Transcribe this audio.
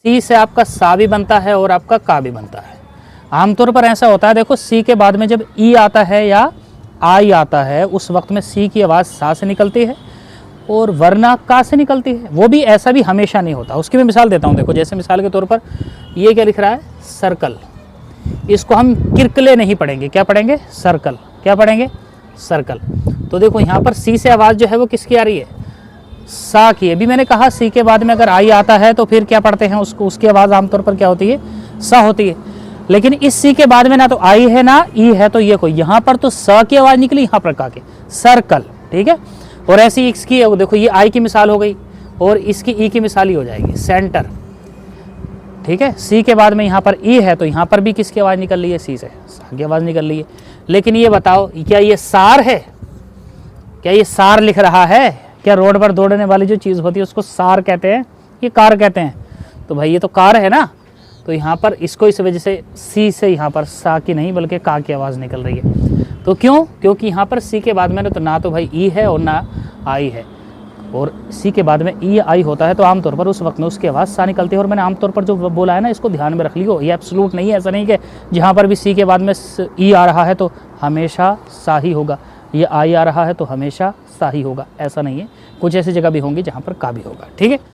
सी से आपका सा भी बनता है और आपका का भी बनता है। आमतौर पर ऐसा होता है, देखो सी के बाद में जब ई आता है या आई आता है उस वक्त में सी की आवाज़ सा से निकलती है और वरना का से निकलती है। वो भी ऐसा भी हमेशा नहीं होता। उसकी मैं मिसाल देता हूँ। देखो जैसे मिसाल के तौर पर ये क्या लिख रहा है, सर्कल। इसको हम किरकले नहीं पढ़ेंगे, क्या पढ़ेंगे, सर्कल। क्या पढ़ेंगे, सर्कल। तो देखो यहाँ पर सी से आवाज़ जो है वो किसकी आ रही है, सा की। अभी मैंने कहा सी के बाद में अगर आई आता है तो फिर क्या पढ़ते हैं उसको, उसकी आवाज़ आमतौर पर क्या होती है, सा होती है। लेकिन इस सी के बाद में ना तो आई है ना ई है, तो ये कोई यहाँ पर तो स की आवाज़ निकली, यहाँ पर का के, सर्कल। ठीक है। और ऐसी इसकी है, देखो ये आई की मिसाल हो गई और इसकी ई की मिसाल ही हो जाएगी, सेंटर। ठीक है। सी के बाद में यहाँ पर ई है तो यहाँ पर भी किसकी आवाज़ निकल रही है, सी से सा की आवाज़ निकल रही है। लेकिन ये बताओ क्या ये सार है, क्या ये सार लिख रहा है, क्या रोड पर दौड़ने वाली जो चीज़ होती है उसको सार कहते हैं, ये कार कहते हैं। तो भाई ये तो कार है ना। तो यहाँ पर इसको इस वजह से सी से यहाँ पर सा की नहीं बल्कि का की आवाज़ निकल रही है। तो क्यों, क्योंकि यहाँ पर सी के बाद में तो ना तो भाई ई है और ना आई है, और सी के बाद में ई आई होता है तो आमतौर पर उस वक्त में उसकी आवाज़ सा निकलती है। और मैंने आमतौर पर जो बोला है ना, इसको ध्यान में रख लियो, ये एब्सोल्यूट नहीं है। ऐसा नहीं कि जहाँ पर भी सी के बाद में ई आ रहा है तो हमेशा सा ही होगा, ये आई आ रहा है तो हमेशा सा ही होगा, ऐसा नहीं है। कुछ ऐसी जगह भी होंगी जहाँ पर का भी होगा। ठीक है।